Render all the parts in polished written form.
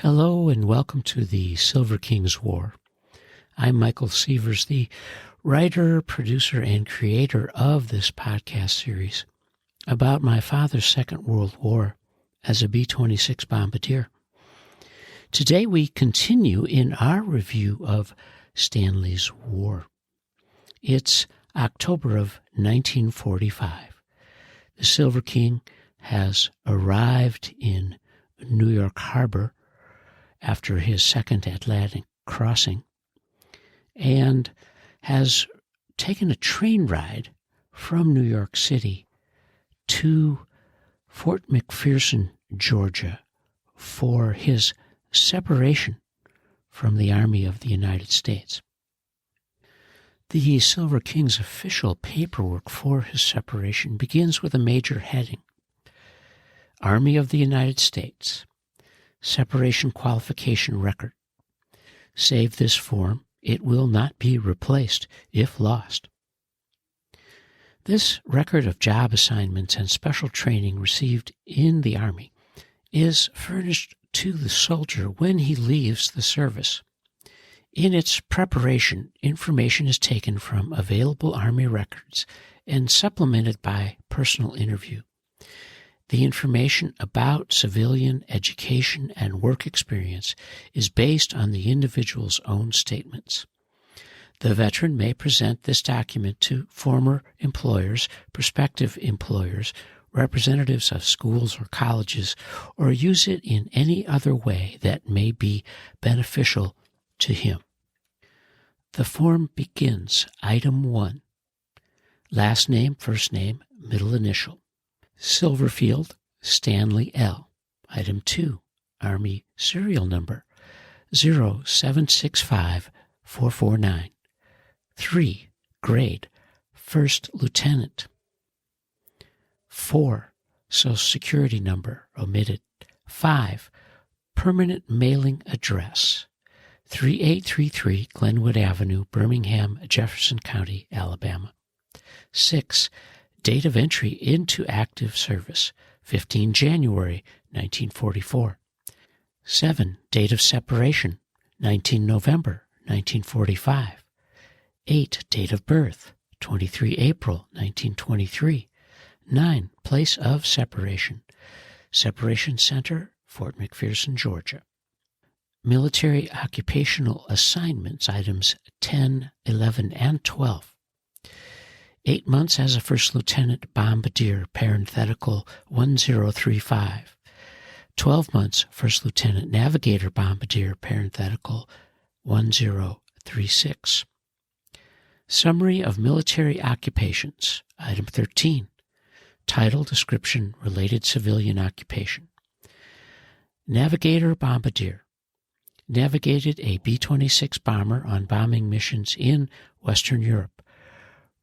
Hello and welcome to the Silver King's War. I'm Michael Sievers, the writer, producer, and creator of this podcast series about my father's Second World War as a B-26 bombardier. Today we continue in our review of Stanley's War. It's October of 1945. The Silver King has arrived in New York Harbor after his second Atlantic crossing, and has taken a train ride from New York City to Fort McPherson, Georgia, for his separation from the Army of the United States. The Silver King's official paperwork for his separation begins with a major heading: Army of the United States. Separation Qualification Record. Save this form. It will not be replaced if lost. This record of job assignments and special training received in the Army is furnished to the soldier when he leaves the service. In its preparation, information is taken from available Army records and supplemented by personal interview. The information about civilian education and work experience is based on the individual's own statements. The veteran may present this document to former employers, prospective employers, representatives of schools or colleges, or use it in any other way that may be beneficial to him. The form begins, Item 1, last name, first name, middle initial. Silverfield, Stanley L. Item 2, Army Serial Number 0765449. 3. Grade, First Lieutenant. 4. Social Security Number, omitted. 5. Permanent Mailing Address, 3833 Glenwood Avenue, Birmingham, Jefferson County, Alabama. 6. Date of entry into active service, 15 January 1944. 7. Date of separation, 19 November 1945. 8. Date of birth, 23 April 1923. 9. Place of separation, Separation Center, Fort McPherson, Georgia. Military occupational assignments, items 10, 11, and 12. 8 months as a First Lieutenant Bombardier, parenthetical 1035. 12 months First Lieutenant Navigator Bombardier, parenthetical 1036. Summary of military occupations, item 13. Title, description, related civilian occupation. Navigator Bombardier. Navigated a B-26 bomber on bombing missions in Western Europe.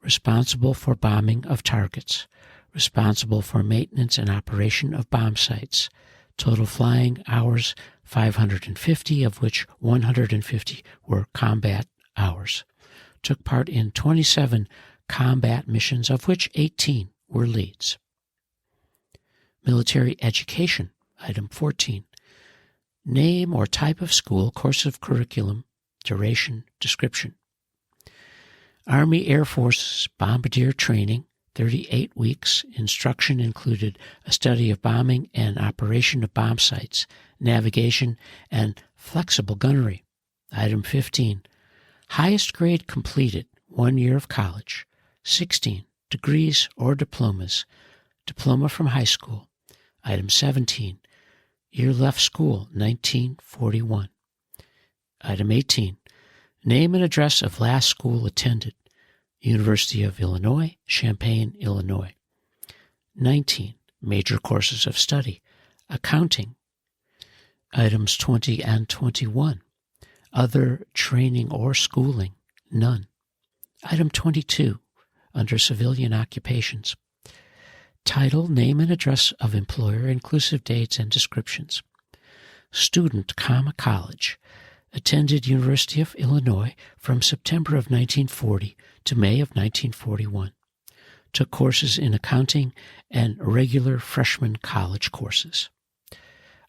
Responsible for bombing of targets, responsible for maintenance and operation of bomb sites. Total flying hours 550, of which 150 were combat hours. Took part in 27 combat missions, of which 18 were leads. Military education, item 14. Name or type of school, course of curriculum, duration, description. Army Air Force Bombardier Training, 38 weeks. Instruction included a study of bombing and operation of bomb sites, navigation, and flexible gunnery. Item 15. Highest grade completed, 1 year of college. 16. Degrees or diplomas. Diploma from high school. Item 17. Year left school, 1941. Item 18. Name and address of last school attended. University of Illinois, Champaign, Illinois. 19. Major courses of study. Accounting. Items 20 and 21. Other training or schooling, none. Item 22, under civilian occupations. Title, name and address of employer, inclusive dates and descriptions. Student, college. Attended University of Illinois from September of 1940 to May of 1941. Took courses in accounting and regular freshman college courses.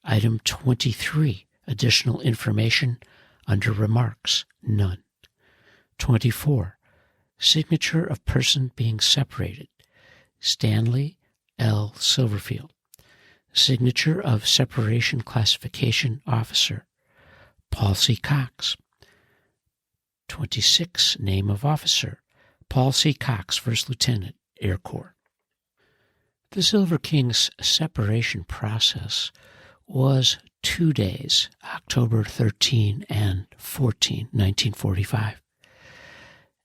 Item 23, Additional information under remarks, none. 24. Signature of person being separated, Stanley L. Silverfield. Signature of separation classification officer, Paul C. Cox. 26. Name of officer, Paul C. Cox, 1st Lieutenant, Air Corps. The Silver King's separation process was 2 days, October 13 and 14, 1945.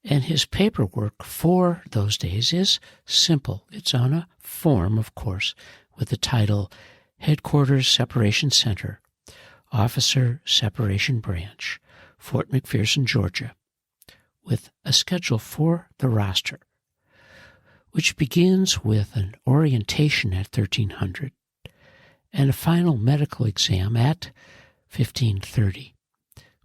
And his paperwork for those days is simple. It's on a form, of course, with the title Headquarters Separation Center, Officer Separation Branch, Fort McPherson, Georgia, with a schedule for the roster, which begins with an orientation at 1300 and a final medical exam at 1530,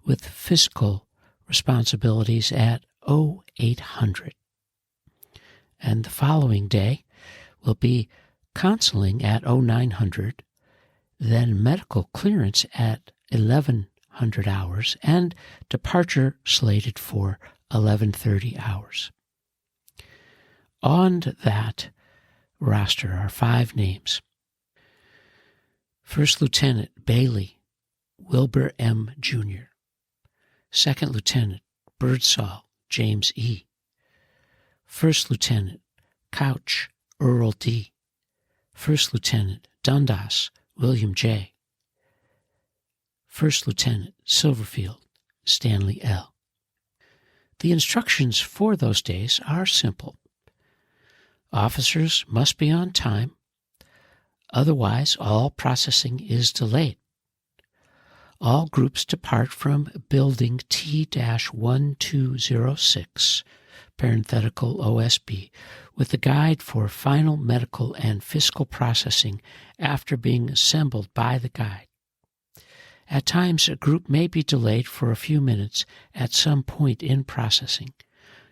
with physical responsibilities at 0800. And the following day will be counseling at 0900, then medical clearance at 1100 hours, and departure slated for 1130 hours. On that roster are 5 names. 1st Lieutenant Bailey Wilbur M. Jr., 2nd Lieutenant Birdsall James E., 1st Lieutenant Couch Earl D., 1st Lieutenant Dundas William J., 1st Lieutenant Silverfield Stanley L. The instructions for those days are simple. Officers must be on time. Otherwise, all processing is delayed. All groups depart from Building T-1206, parenthetical OSB, with a guide for final medical and physical processing after being assembled by the guide. At times, a group may be delayed for a few minutes at some point in processing.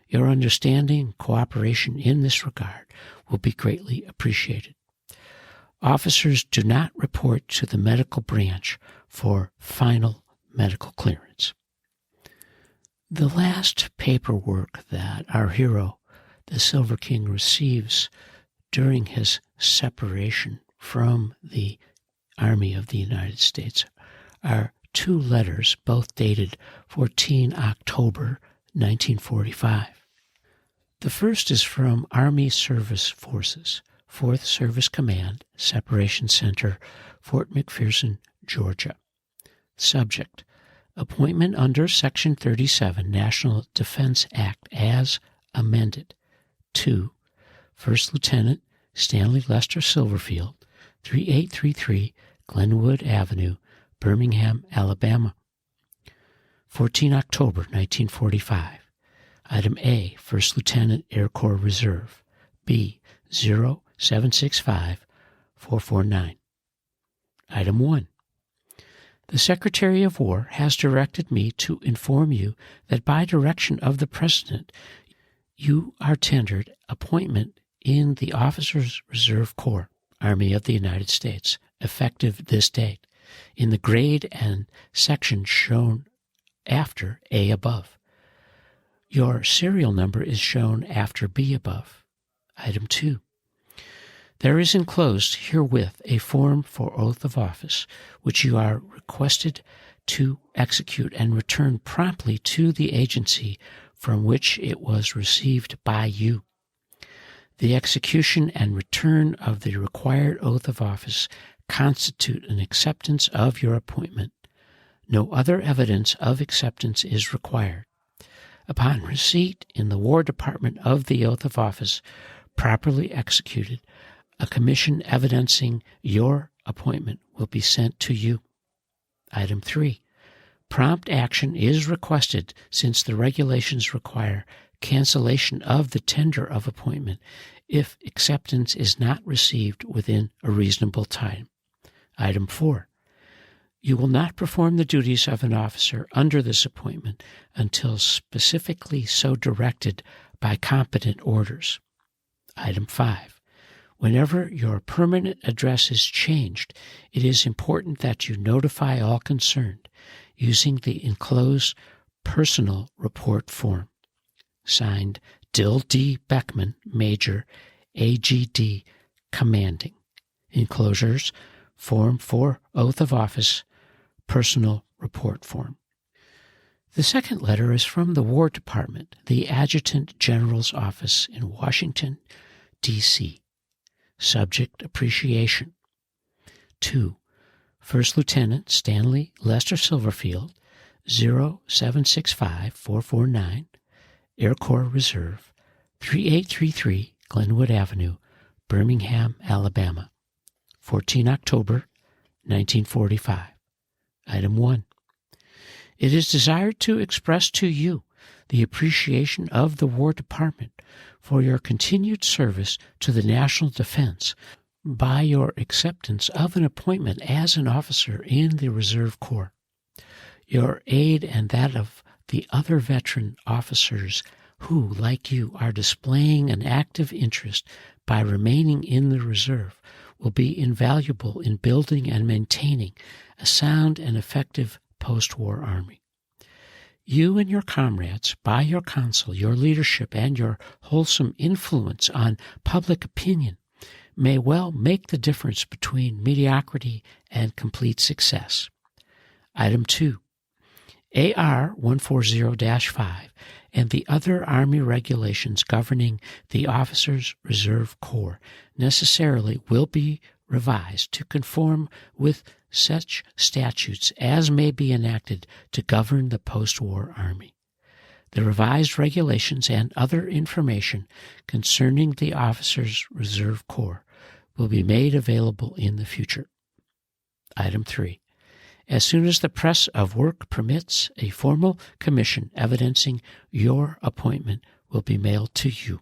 Your understanding and cooperation in this regard will be greatly appreciated. Officers do not report to the medical branch for final medical clearance. The last paperwork that our hero, the Silver King, receives during his separation from the Army of the United States are 2 letters, both dated 14 October 1945. The first is from Army Service Forces, 4th Service Command, Separation Center, Fort McPherson, Georgia. Subject: Appointment under Section 37, National Defense Act as amended. 2. 1st Lieutenant Stanley Lester Silverfield, 3833 Glenwood Avenue, Birmingham, Alabama. 14 October 1945. Item A, 1st Lieutenant Air Corps Reserve. B, 0765449. Item 1. The Secretary of War has directed me to inform you that by direction of the President, you are tendered appointment in the Officers Reserve Corps, Army of the United States, effective this date, in the grade and section shown after A above. Your serial number is shown after B above. Item 2. There is enclosed herewith a form for oath of office, which you are requested to execute and return promptly to the agency from which it was received by you. The execution and return of the required oath of office constitute an acceptance of your appointment. No other evidence of acceptance is required. Upon receipt in the War Department of the oath of office, properly executed, a commission evidencing your appointment will be sent to you. Item 3. Prompt action is requested since the regulations require cancellation of the tender of appointment if acceptance is not received within a reasonable time. Item 4. You will not perform the duties of an officer under this appointment until specifically so directed by competent orders. Item 5. Whenever your permanent address is changed, it is important that you notify all concerned using the enclosed personal report form. Signed, Dill D. Beckman, Major, AGD, Commanding. Enclosures, Form 4, Oath of Office, Personal Report Form. The second letter is from the War Department, the Adjutant General's Office in Washington, D.C. Subject Appreciation. 2. First Lieutenant Stanley Lester Silverfield, 0765449, Air Corps Reserve, 3833 Glenwood Avenue, Birmingham, Alabama. 14 October, 1945. Item 1. It is desired to express to you the appreciation of the War Department for your continued service to the national defense by your acceptance of an appointment as an officer in the Reserve Corps. Your aid and that of the other veteran officers who, like you, are displaying an active interest by remaining in the Reserve will be invaluable in building and maintaining a sound and effective post-war Army. You and your comrades, by your counsel, your leadership, and your wholesome influence on public opinion, may well make the difference between mediocrity and complete success. Item 2. AR 140-5 and the other Army regulations governing the Officers' Reserve Corps necessarily will be revised to conform with such statutes as may be enacted to govern the post-war Army. The revised regulations and other information concerning the Officers' Reserve Corps will be made available in the future. Item 3. As soon as the press of work permits, a formal commission evidencing your appointment will be mailed to you.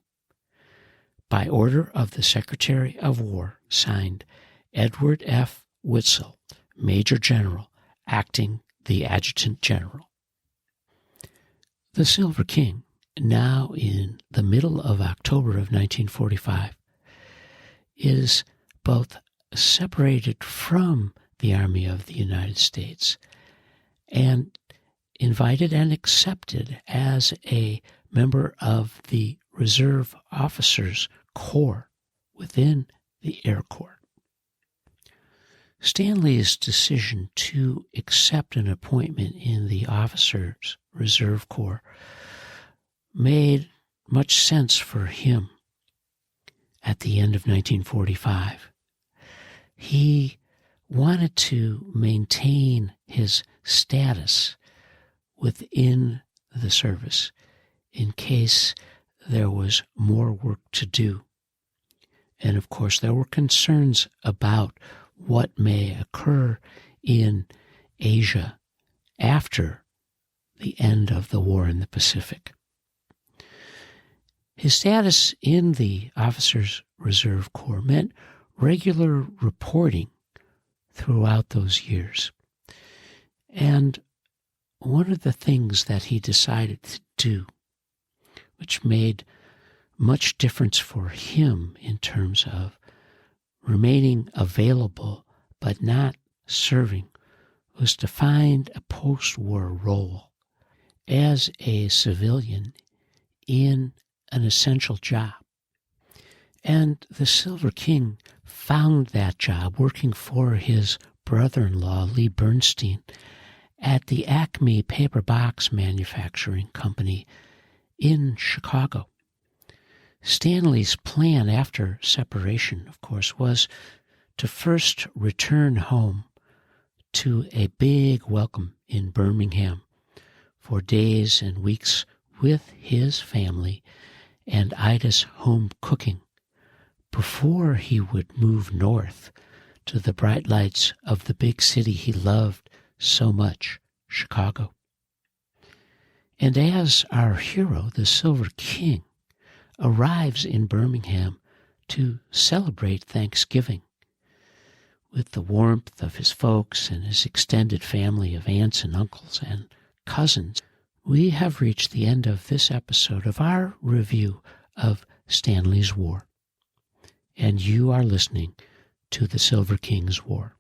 By order of the Secretary of War, signed Edward F. Witzel, Major General, acting the Adjutant General. The Silver King, now in the middle of October of 1945, is both separated from the Army of the United States and invited and accepted as a member of the Reserve Officers Corps within the Air Corps. Stanley's decision to accept an appointment in the Officers Reserve Corps made much sense for him at the end of 1945. He wanted to maintain his status within the service in case there was more work to do. And of course, there were concerns about what may occur in Asia after the end of the war in the Pacific. His status in the Officers Reserve Corps meant regular reporting throughout those years. And one of the things that he decided to do, which made much difference for him in terms of remaining available but not serving, was to find a post-war role as a civilian in an essential job. And the Silver King found that job working for his brother-in-law, Lee Bernstein, at the Acme Paper Box Manufacturing Company in Chicago. Stanley's plan after separation, of course, was to first return home to a big welcome in Birmingham for days and weeks with his family and Ida's home cooking before he would move north to the bright lights of the big city he loved so much, Chicago. And as our hero, the Silver King, arrives in Birmingham to celebrate Thanksgiving with the warmth of his folks and his extended family of aunts and uncles and cousins, we have reached the end of this episode of our review of Stanley's War. and you are listening to the Silver King's War.